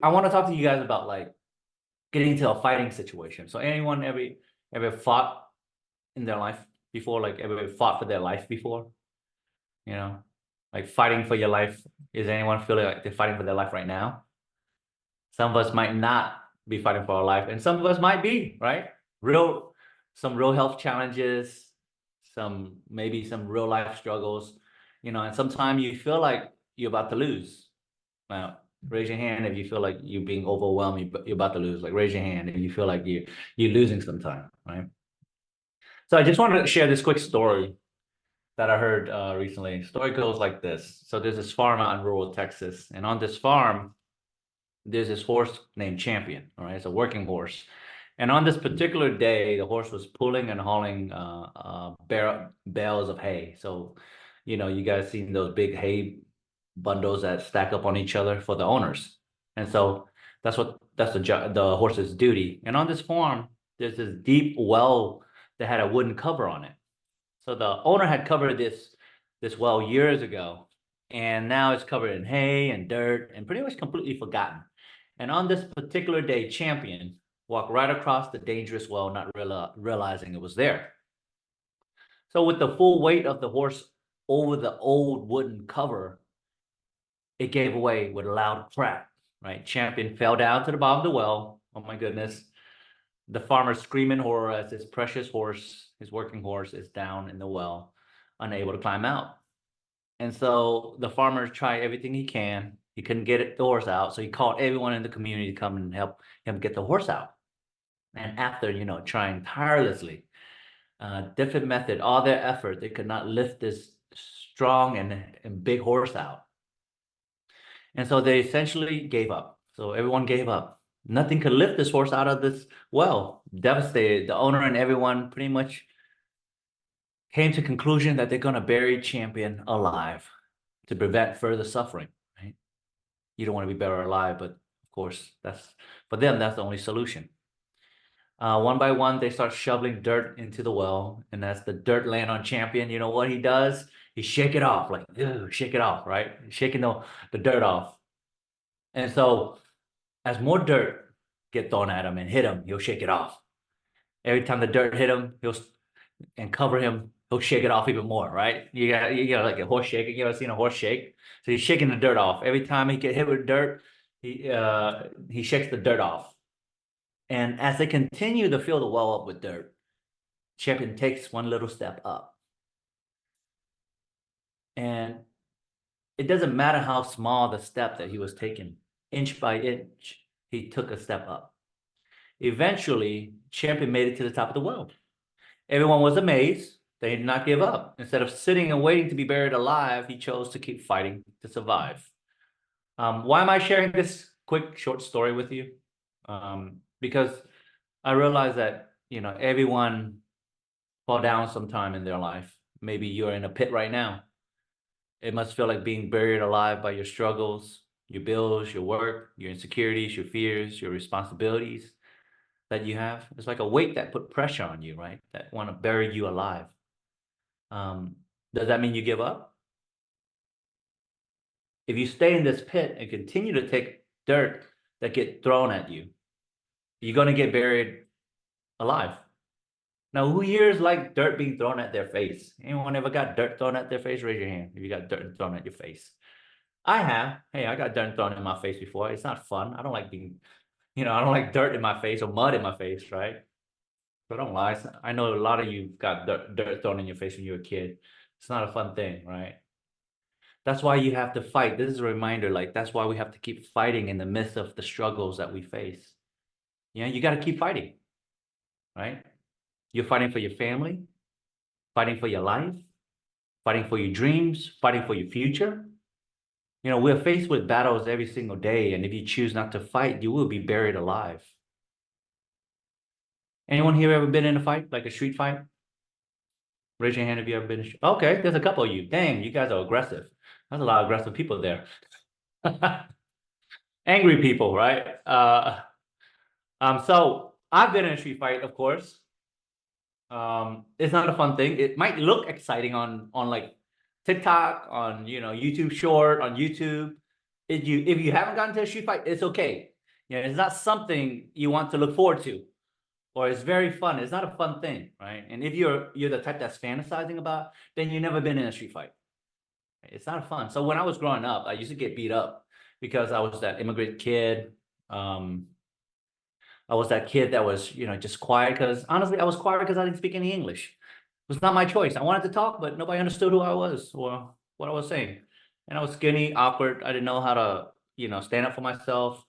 I want to talk to you guys about like getting into a fighting situation. So anyone ever fought in their life before? Like ever fought for their life before? You know, like fighting for your life. Is anyone feeling like they're fighting for their life right now? Some of us might not be fighting for our life, and some of us might be, right? Real, some real health challenges, some maybe some real life struggles, and sometimes you feel like you're about to lose. Now, raise your hand if you feel like you're being overwhelmed, you're about to lose. Like raise your hand if you feel like you're losing sometime, right? So I just wanted to share this quick story that I heard recently. Story goes like this. So there's this farm out in rural Texas, and on this farm, there's this horse named Champion. All right, it's a working horse. And on this particular day, the horse was pulling and hauling bales of hay. So, you guys seen those big hay bundles that stack up on each other for the owners. And so that's the horse's duty. And on this farm, there's this deep well that had a wooden cover on it. So the owner had covered this well years ago, and now it's covered in hay and dirt and pretty much completely forgotten. And on this particular day, Champion walked right across the dangerous well, not realizing it was there. So with the full weight of the horse over the old wooden cover, it gave away with a loud crack, right? Champion fell down to the bottom of the well. Oh my goodness. The farmer screamed in horror as his precious horse, his working horse, is down in the well, unable to climb out. And so the farmer tried everything he can. He couldn't get the horse out. So he called everyone in the community to come and help him get the horse out. And after, trying tirelessly, different method, all their effort, they could not lift this strong and big horse out. And so they essentially gave up. So everyone gave up. Nothing could lift this horse out of this well. Devastated. The owner and everyone pretty much came to conclusion that they're going to bury Champion alive to prevent further suffering, right? You don't want to be buried alive, but of course, that's for them, that's the only solution. One by one, they start shoveling dirt into the well, and as the dirt land on Champion, you know what he does? He shake it off, like, shake it off, right? Shaking the dirt off. And so as more dirt get thrown at him and hit him, he'll shake it off. Every time the dirt hit him, he'll and cover him, he'll shake it off even more, right? You got like a horse shaking. You ever seen a horse shake? So he's shaking the dirt off. Every time he get hit with dirt, he shakes the dirt off. And as they continue to fill the well up with dirt, Champion takes one little step up. And it doesn't matter how small the step that he was taking, inch by inch, he took a step up. Eventually, Champion made it to the top of the well. Everyone was amazed. They did not give up. Instead of sitting and waiting to be buried alive, he chose to keep fighting to survive. Why am I sharing this quick, short story with you? Because I realize that, everyone fall down sometime in their life. Maybe you're in a pit right now. It must feel like being buried alive by your struggles, your bills, your work, your insecurities, your fears, your responsibilities that you have. It's like a weight that put pressure on you, right? That want to bury you alive. Does that mean you give up? If you stay in this pit and continue to take dirt that get thrown at you, you're going to get buried alive. Now, who here is like dirt being thrown at their face? Anyone ever got dirt thrown at their face? Raise your hand if you got dirt thrown at your face. I have. Hey, I got dirt thrown in my face before. It's not fun. I don't like I don't like dirt in my face or mud in my face, right? But don't lie. I know a lot of you got dirt thrown in your face when you were a kid. It's not a fun thing, right? That's why you have to fight. This is a reminder, like that's why we have to keep fighting in the midst of the struggles that we face. You got to keep fighting, right? You're fighting for your family, fighting for your life, fighting for your dreams, fighting for your future. We're faced with battles every single day, and if you choose not to fight, you will be buried alive. Anyone here ever been in a fight, like a street fight? Raise your hand if you ever been. Okay, there's a couple of you. Dang, you guys are aggressive. There's a lot of aggressive people there. Angry people, right? So I've been in a street fight, of course. It's not a fun thing. It might look exciting on like TikTok, on YouTube Short, on YouTube. If you haven't gotten to a street fight, it's okay. Yeah, it's not something you want to look forward to, or it's very fun. It's not a fun thing, right? And if you're the type that's fantasizing about, then you've never been in a street fight. It's not fun. So when I was growing up, I used to get beat up because I was that immigrant kid. Um, I was that kid that was, just quiet because honestly, I was quiet because I didn't speak any English. It was not my choice. I wanted to talk, but nobody understood who I was or what I was saying. And I was skinny, awkward. I didn't know how to, stand up for myself.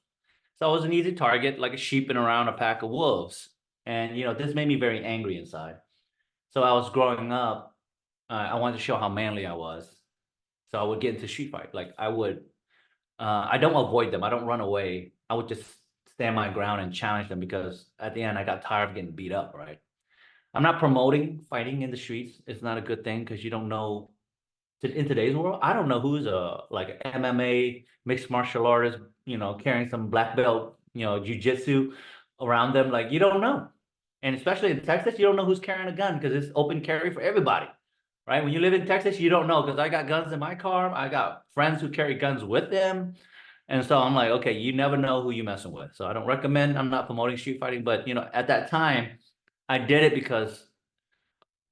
So I was an easy target, like a sheep in around a pack of wolves. And, this made me very angry inside. So I was growing up, I wanted to show how manly I was. So I would get into street fight. Like I don't avoid them. I don't run away. I would just stand my ground and challenge them because at the end I got tired of getting beat up, right? I'm not promoting fighting in the streets. It's not a good thing because you don't know in today's world. I don't know who's a like an MMA mixed martial artist, carrying some black belt, jujitsu around them. Like you don't know. And especially in Texas, you don't know who's carrying a gun because it's open carry for everybody. Right? When you live in Texas, you don't know because I got guns in my car. I got friends who carry guns with them. And so I'm like, okay, you never know who you're messing with. So I don't recommend, I'm not promoting street fighting, but at that time, I did it because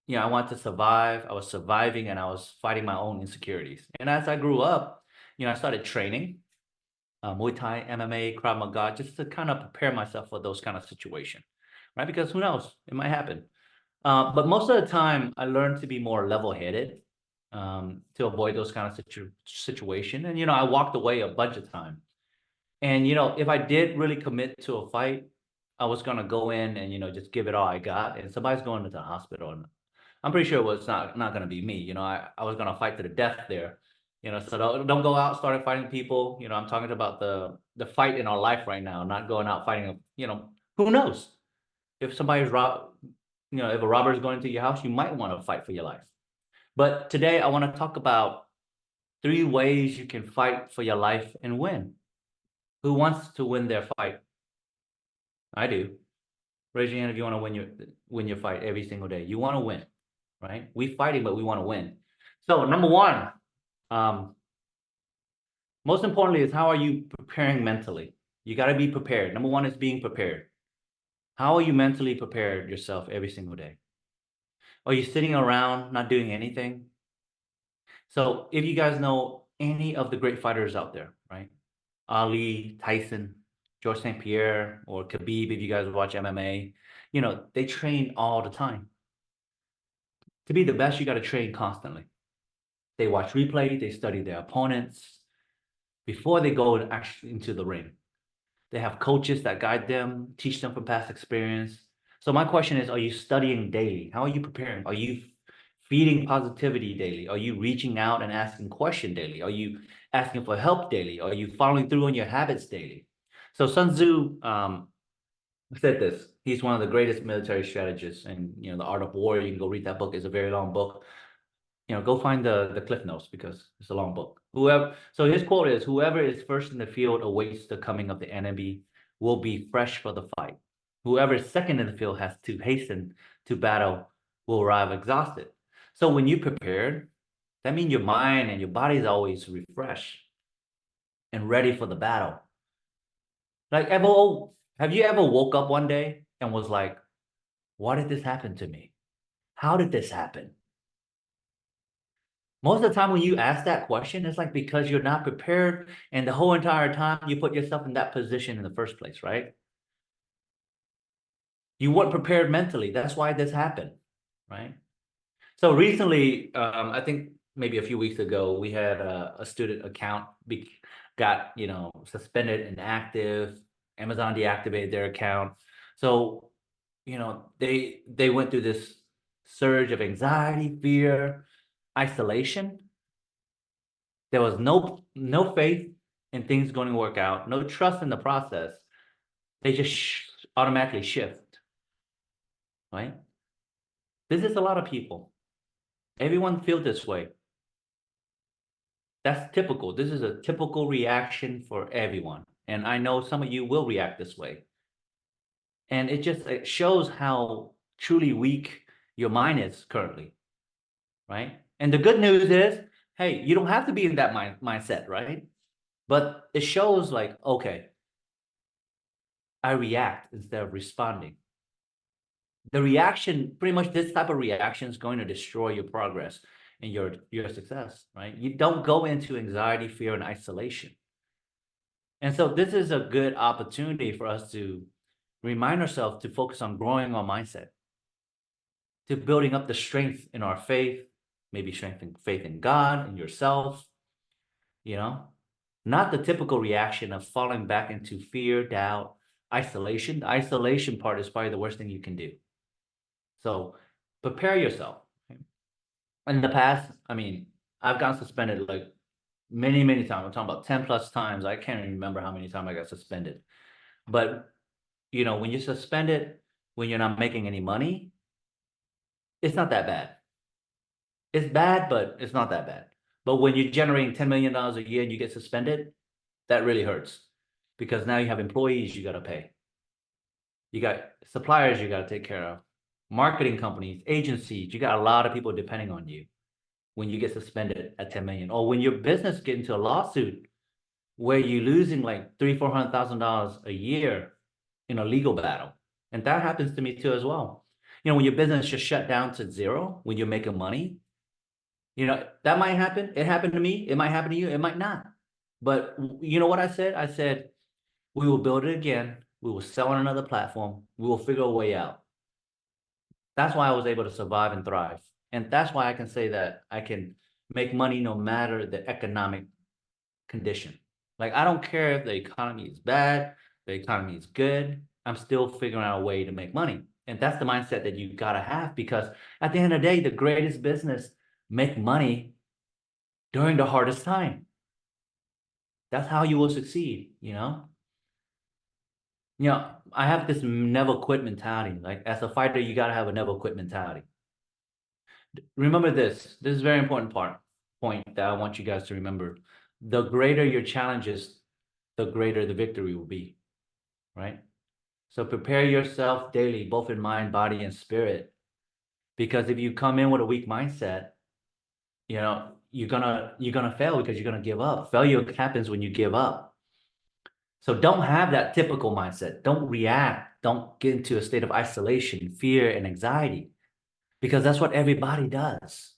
I wanted to survive. I was surviving and I was fighting my own insecurities. And as I grew up, I started training Muay Thai, MMA, Krav Maga, just to kind of prepare myself for those kind of situation, right? Because who knows, it might happen. But most of the time, I learned to be more level-headed to avoid those kind of situation. And I walked away a bunch of time. And if I did really commit to a fight, I was gonna go in and just give it all I got. And somebody's going into the hospital, and I'm pretty sure it was not gonna be me. I was gonna fight to the death there. So don't go out starting fighting people. I'm talking about the fight in our life right now, not going out fighting. Who knows if somebody's if a robber is going into your house, you might want to fight for your life. But today I want to talk about 3 ways you can fight for your life and win. Who wants to win their fight? I do. Raise your hand if you want to win your fight every single day. You want to win, right? We fighting, but we want to win. So number one, um, most importantly is how are you preparing mentally? You got to be prepared. Number one is being prepared. How are you mentally prepared yourself every single day? Are you sitting around not doing anything? So if you guys know any of the great fighters out there, right? Ali, Tyson, George St. Pierre, or Khabib, if you guys watch MMA, they train all the time. To be the best, you got to train constantly. They watch replay, they study their opponents before they go actually into the ring. They have coaches that guide them, teach them from past experience. So my question is, are you studying daily? How are you preparing? Are you feeding positivity daily? Are you reaching out and asking questions daily? Are you asking for help daily? Are you following through on your habits daily? So Sun Tzu said this. He's one of the greatest military strategists, and The Art of War. You can go read that book. It's a very long book. Go find the cliff notes because it's a long book. So his quote is, "Whoever is first in the field awaits the coming of the enemy will be fresh for the fight. Whoever is second in the field has to hasten to battle will arrive exhausted." So when you prepared, that means your mind and your body is always refreshed and ready for the battle. Like have you ever woke up one day and was like, "Why did this happen to me? How did this happen?" Most of the time when you ask that question, it's like because you're not prepared and the whole entire time you put yourself in that position in the first place, right? You weren't prepared mentally. That's why this happened, right? So recently, I think maybe a few weeks ago, we had a student account got, suspended and inactive. Amazon deactivated their account. So, they went through this surge of anxiety, fear, isolation. There was no faith in things going to work out, no trust in the process. They just automatically shift, right? This is a lot of people. Everyone feels this way. That's typical. This is a typical reaction for everyone. And I know some of you will react this way. And it shows how truly weak your mind is currently, right? And the good news is, hey, you don't have to be in that mindset, right? But it shows like, okay, I react instead of responding. The reaction, pretty much this type of reaction is going to destroy your progress and your success, right? You don't go into anxiety, fear, and isolation. And so this is a good opportunity for us to remind ourselves to focus on growing our mindset, to building up the strength in our faith, maybe strengthen faith in God and yourself, you know, not the typical reaction of falling back into fear, doubt, isolation. The isolation part is probably the worst thing you can do. So prepare yourself. In the past, I mean, I've gotten suspended like many, many times. I'm talking about 10 plus times. I can't even remember how many times I got suspended. But, you know, when you're suspended, when you're not making any money, it's not that bad. It's bad, but it's not that bad. But when you're generating $10 million a year and you get suspended, that really hurts because now you have employees you got to pay. You got suppliers you got to take care of, marketing companies, agencies. You got a lot of people depending on you when you get suspended at 10 million, or when your business get into a lawsuit where you're losing like $300,000-$400,000 a year in a legal battle. And that happens to me too as well. You know, when your business just shut down to zero, when you're making money, you know, that might happen. It happened to me. It might happen to you. It might not. But you know what I said? I said, we will build it again. We will sell on another platform. We will figure a way out. That's why I was able to survive and thrive. And that's why I can say that I can make money no matter the economic condition. Like, I don't care if the economy is bad, the economy is good. I'm still figuring out a way to make money. And that's the mindset that you got to have, because at the end of the day, the greatest business make money during the hardest time. That's how you will succeed, you know? You know, I have this never quit mentality. Like, as a fighter, you got to have a never quit mentality. Remember this. This is a very important point that I want you guys to remember. The greater your challenges, the greater the victory will be, right? So prepare yourself daily, both in mind, body, and spirit. Because if you come in with a weak mindset, you know, you're gonna fail because you're gonna give up. Failure happens when you give up. So don't have that typical mindset. Don't react. Don't get into a state of isolation, fear, and anxiety, because that's what everybody does,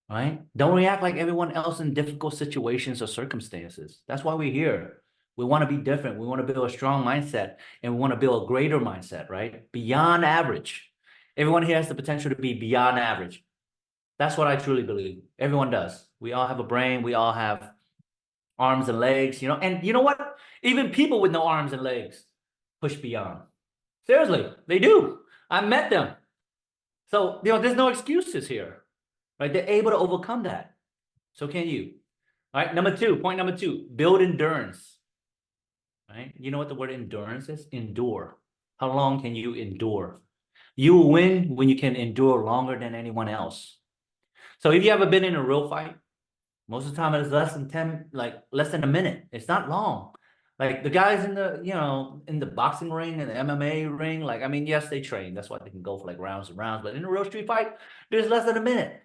right? Don't react like everyone else in difficult situations or circumstances. That's why we're here. We want to be different. We want to build a strong mindset, and we want to build a greater mindset, right? Beyond average. Everyone here has the potential to be beyond average. That's what I truly believe. Everyone does. We all have a brain. We all have arms and legs, you know, and you know what? Even people with no arms and legs push beyond. Seriously, they do. I met them. So, you know, there's no excuses here, right? They're able to overcome that. So can you. All right. Point number two, build endurance. Right? You know what the word endurance is? Endure. How long can you endure? You will win when you can endure longer than anyone else. So if you ever been in a real fight, most of the time it's less than 10, like less than a minute. It's not long. Like the guys in the, you know, in the boxing ring and the MMA ring, like, I mean, yes, they train. That's why they can go for like rounds and rounds. But in a real street fight, there's less than a minute.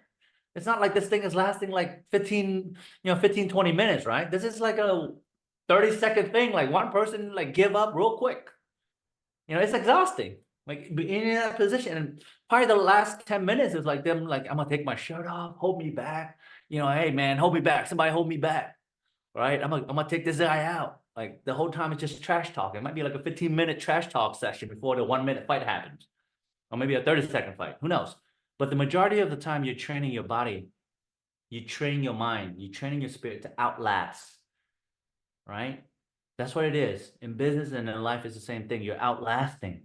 It's not like this thing is lasting like 15, 20 minutes, right? This is like a 30-second thing. Like one person like give up real quick. You know, it's exhausting. Like being in that position, and probably the last 10 minutes is like them, like, I'm gonna take my shirt off, hold me back. You know, hey man, hold me back. Somebody hold me back. Right? I'm gonna take this guy out. Like the whole time it's just trash talk. It might be like a 15-minute trash talk session before the 1-minute fight happens. Or maybe a 30-second fight. Who knows? But the majority of the time you're training your body, you're training your mind, you're training your spirit to outlast. Right? That's what it is. In business and in life, it's the same thing. You're outlasting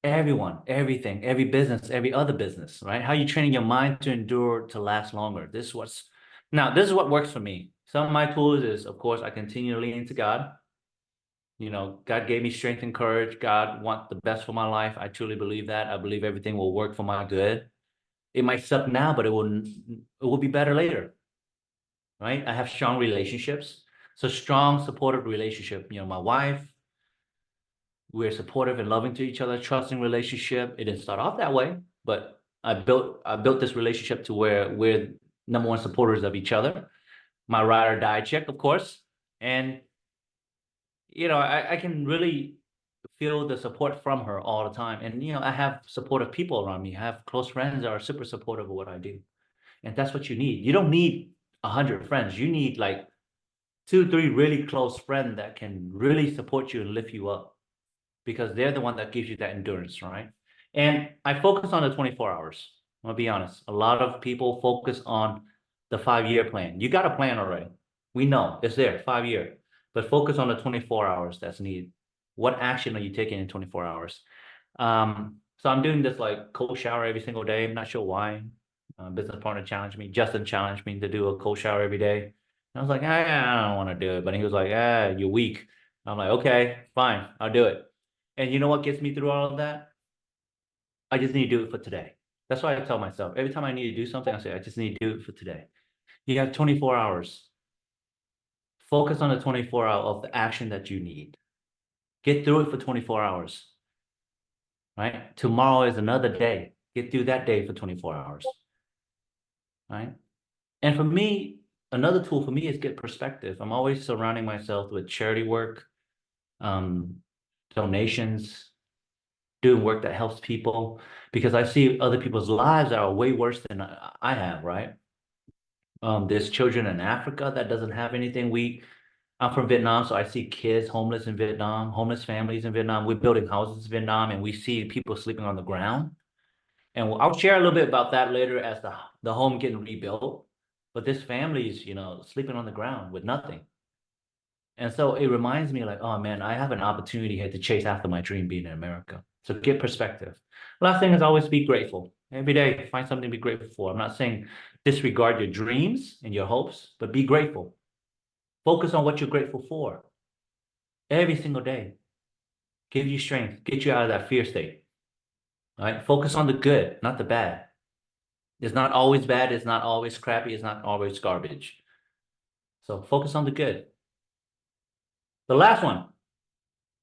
everyone, everything, every business, every other business, right? How you training your mind to endure, to last longer. This is what works for me. Some of my tools is, of course, I continue to lean into God. You know, God gave me strength and courage. God wants the best for my life. I truly believe that. I believe everything will work for my good. It might suck now, but it will be better later. Right? I have strong relationships. So strong, supportive relationship. You know, my wife, we're supportive and loving to each other, trusting relationship. It didn't start off that way, but I built this relationship to where we're number one supporters of each other. My ride or die chick, of course. And I can really feel the support from her all the time. And, I have supportive people around me. I have close friends that are super supportive of what I do. And that's what you need. You don't need 100 friends. You need like 2, 3 really close friends that can really support you and lift you up because they're the one that gives you that endurance, right? And I focus on the 24 hours. I'm gonna be honest. A lot of people focus on the 5-year plan. You got a plan already. We know it's there, 5-year, but focus on the 24 hours that's needed. What action are you taking in 24 hours? So I'm doing this like cold shower every single day. I'm not sure why. Business partner challenged me. Justin challenged me to do a cold shower every day. And I was like, I don't want to do it. But he was like, you're weak. I'm like, okay, fine, I'll do it. And you know what gets me through all of that? I just need to do it for today. That's why I tell myself every time I need to do something, I say, I just need to do it for today. You have 24 hours. Focus on the 24 hour of the action that you need. Get through it for 24 hours, right? Tomorrow is another day. Get through that day for 24 hours, right? And for me, another tool for me is get perspective. I'm always surrounding myself with charity work, um, donations, doing work that helps people because I see other people's lives that are way worse than I have, right? There's children in Africa that doesn't have anything. I'm from Vietnam, so I see kids homeless in Vietnam, homeless families in Vietnam. We're building houses in Vietnam, and we see people sleeping on the ground. And I'll share a little bit about that later as the home getting rebuilt. But this family is, sleeping on the ground with nothing. And so it reminds me like, oh man, I have an opportunity here to chase after my dream being in America. So get perspective. Last thing is always be grateful. Every day, find something to be grateful for. I'm not saying disregard your dreams and your hopes, but be grateful. Focus on what you're grateful for every single day. Give you strength, get you out of that fear state. All right. Focus on the good, not the bad. It's not always bad. It's not always crappy. It's not always garbage. So focus on the good. The last one,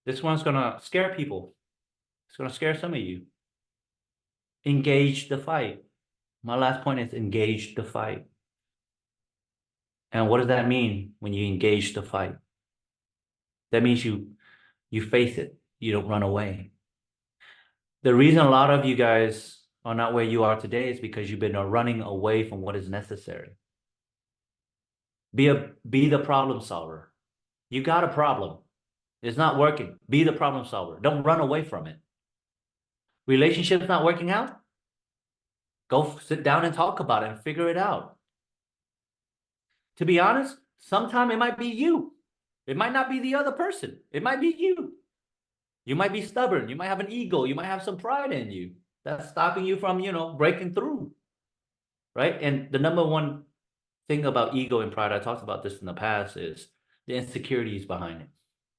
this one's going to scare people. It's going to scare some of you. Engage the fight. My last point is engage the fight. And what does that mean when you engage the fight? That means you face it. You don't run away. The reason a lot of you guys are not where you are today is because you've been running away from what is necessary. Be the problem solver. You got a problem. It's not working. Be the problem solver. Don't run away from it. Relationship's not working out? Go sit down and talk about it and figure it out. To be honest, sometimes it might be you. It might not be the other person. It might be you. You might be stubborn. You might have an ego. You might have some pride in you that's stopping you from, breaking through. Right? And the number one thing about ego and pride, I talked about this in the past, is the insecurities behind it.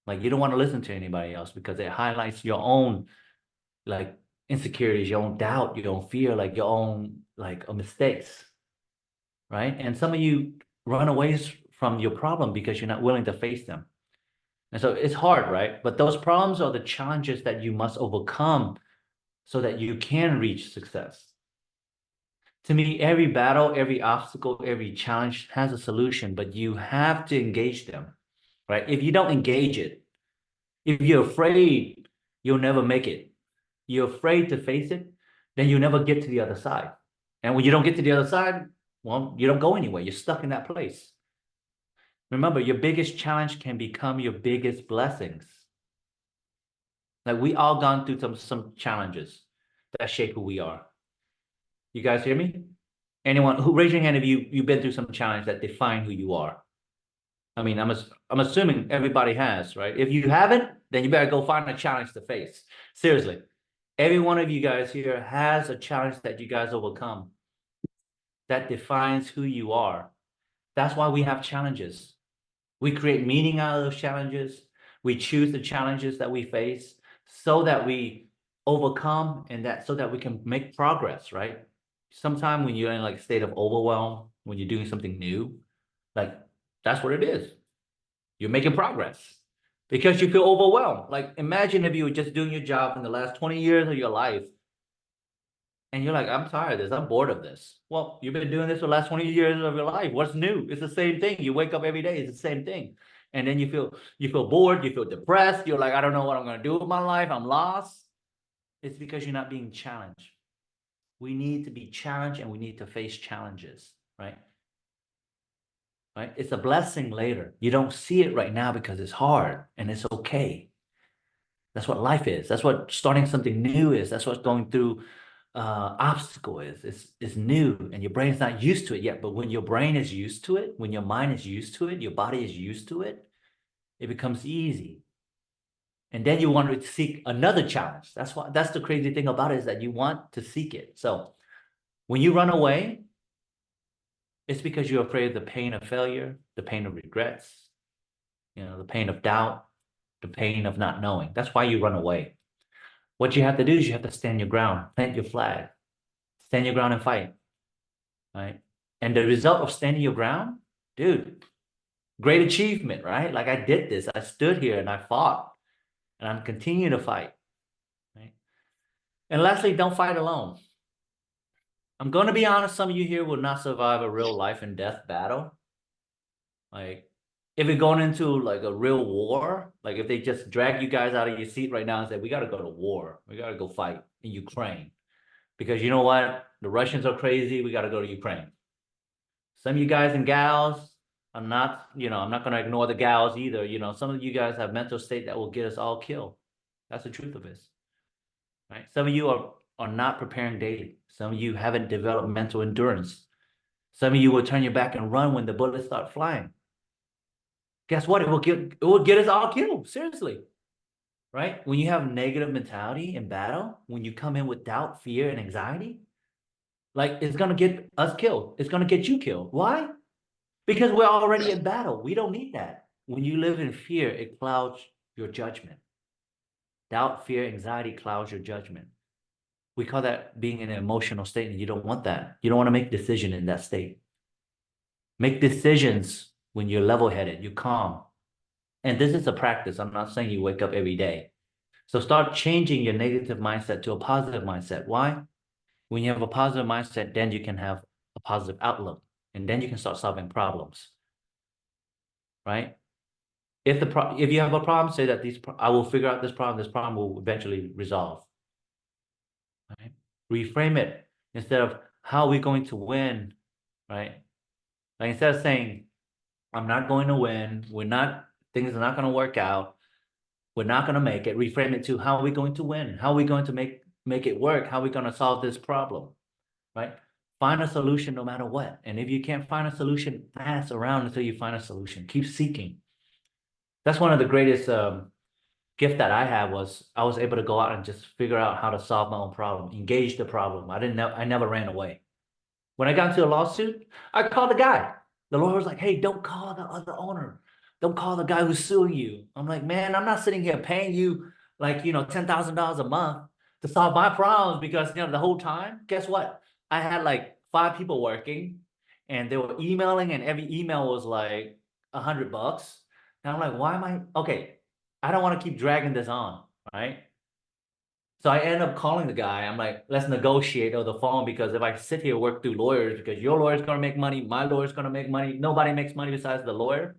Like you don't want to listen to anybody else because it highlights your own like insecurities, your own doubt, your own fear, like your own like mistakes. Right. And some of you run away from your problem because you're not willing to face them. And so it's hard, right? But those problems are the challenges that you must overcome so that you can reach success. To me, every battle, every obstacle, every challenge has a solution, but you have to engage them, right? If you don't engage it, if you're afraid, you'll never make it. You're afraid to face it, then you never get to the other side. And when you don't get to the other side, well, you don't go anywhere. You're stuck in that place. Remember, your biggest challenge can become your biggest blessings. Like we all gone through some challenges that shape who we are. You guys hear me? Anyone who raise your hand if you've been through some challenge that define who you are. I mean, I'm assuming everybody has, right? If you haven't, then you better go find a challenge to face. Seriously. Every one of you guys here has a challenge that you guys overcome that defines who you are. That's why we have challenges. We create meaning out of those challenges. We choose the challenges that we face so that we overcome and so that we can make progress, right? Sometimes when you're in like a state of overwhelm, when you're doing something new, like that's what it is. You're making progress because you feel overwhelmed. Like imagine if you were just doing your job in the last 20 years of your life and you're like, I'm tired of this. I'm bored of this. Well, you've been doing this for the last 20 years of your life. What's new? It's the same thing. You wake up every day. It's the same thing. And then you feel bored, you feel depressed, you're like, I don't know what I'm gonna do with my life, I'm lost. It's because you're not being challenged. We need to be challenged and we need to face challenges, right? Right? It's a blessing later. You don't see it right now because it's hard, and it's okay. That's what life is. That's what starting something new is. That's what going through obstacle is. It's new and your brain's not used to it yet. But when your brain is used to it, when your mind is used to it, your body is used to it, it becomes easy. And then you want to seek another challenge. That's the crazy thing about it, is that you want to seek it. So when you run away, it's because you're afraid of the pain of failure, the pain of regrets, the pain of doubt, the pain of not knowing. That's why you run away. What you have to do is you have to stand your ground, plant your flag, stand your ground and fight, right? And the result of standing your ground, dude, great achievement, right? Like I did this, I stood here and I fought, and I'm continuing to fight, right? And lastly, don't fight alone. I'm going to be honest, some of you here will not survive a real life and death battle. Like, if you're going into like a real war, like if they just drag you guys out of your seat right now and say, we got to go to war, we got to go fight in Ukraine, because you know what? The Russians are crazy, we got to go to Ukraine. Some of you guys and gals, I'm not going to ignore the gals either. Some of you guys have mental state that will get us all killed. That's the truth of this, right? Some of you are not preparing daily. Some of you haven't developed mental endurance. Some of you will turn your back and run when the bullets start flying. Guess what? It will get us all killed. Seriously, right? When you have negative mentality in battle, when you come in with doubt, fear, and anxiety, like it's gonna get us killed. It's gonna get you killed. Why? Because we're already in battle. We don't need that. When you live in fear, it clouds your judgment. Doubt, fear, anxiety clouds your judgment. We call that being in an emotional state, and you don't want that. You don't want to make decisions in that state. Make decisions when you're level-headed, you're calm. And this is a practice. I'm not saying you wake up every day. So start changing your negative mindset to a positive mindset. Why? When you have a positive mindset, then you can have a positive outlook, and then you can start solving problems, right? If you have a problem, say that I will figure out this problem will eventually resolve, right? Reframe it instead of how are we going to win, right? Like instead of saying, I'm not going to win, things are not going to work out, we're not going to make it, reframe it to how are we going to win? How are we going to make it work? How are we going to solve this problem, right? Find a solution no matter what. And if you can't find a solution, ask around until you find a solution. Keep seeking. That's one of the greatest gift that I had, was I was able to go out and just figure out how to solve my own problem, engage the problem. I never ran away. When I got into a lawsuit, I called the guy. The lawyer was like, hey, don't call the other owner. Don't call the guy who's suing you. I'm like, man, I'm not sitting here paying you like, $10,000 a month to solve my problems, because, the whole time, guess what? I had like 5 people working, and they were emailing, and every email was like $100. And I'm like, why am okay, I don't want to keep dragging this on, right? So I end up calling the guy. I'm like, let's negotiate over the phone, because if I sit here work through lawyers, because your lawyer's gonna make money, my lawyer's gonna make money, nobody makes money besides the lawyer.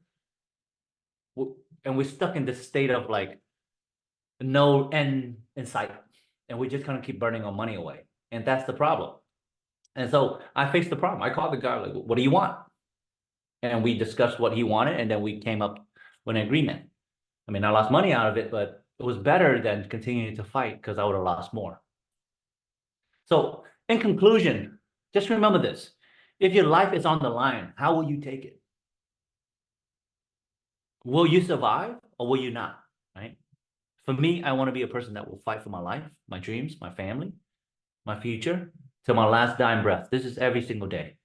And we're stuck in this state of like no end in sight, and we're just gonna keep burning our money away. And that's the problem. And so I faced the problem. I called the guy, like, what do you want? And we discussed what he wanted, and then we came up with an agreement. I mean, I lost money out of it, but it was better than continuing to fight, because I would have lost more. So in conclusion, just remember this. If your life is on the line, how will you take it? Will you survive or will you not, right? For me, I want to be a person that will fight for my life, my dreams, my family, my future, till my last dying breath. This is every single day.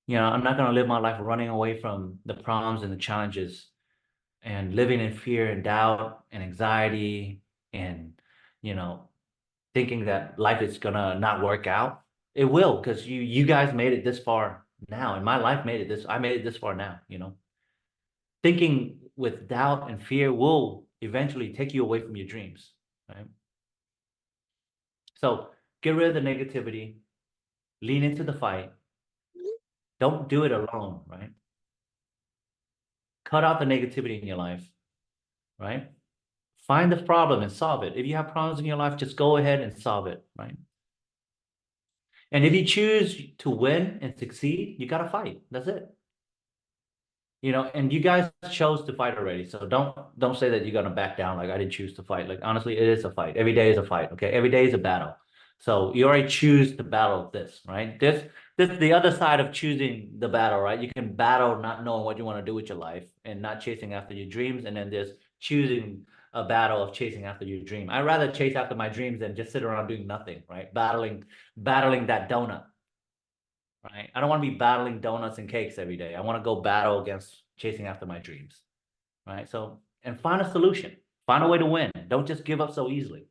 I'm not going to live my life running away from the problems and the challenges, and living in fear and doubt and anxiety, and, thinking that life is gonna not work out. It will, because you guys made it this far now, and my life I made it this far now. Thinking with doubt and fear will eventually take you away from your dreams, right? So get rid of the negativity, lean into the fight. Don't do it alone, right? cut out the negativity in your life, right? Find the problem and solve it. If you have problems in your life, just go ahead and solve it, right? And if you choose to win and succeed, you gotta fight. That's it. You know, and you guys chose to fight already. So don't say that you're gonna back down. Like, I didn't choose to fight. Like, honestly, it is a fight. Every day is a fight. Okay. Every day is a battle. So you already choose to battle this, right? This the other side of choosing the battle, right? You can battle not knowing what you want to do with your life and not chasing after your dreams. And then there's choosing a battle of chasing after your dream. I'd rather chase after my dreams than just sit around doing nothing, right? Battling that donut. Right? I don't want to be battling donuts and cakes every day. I want to go battle against chasing after my dreams. Right? So, and find a solution. Find a way to win. Don't just give up so easily.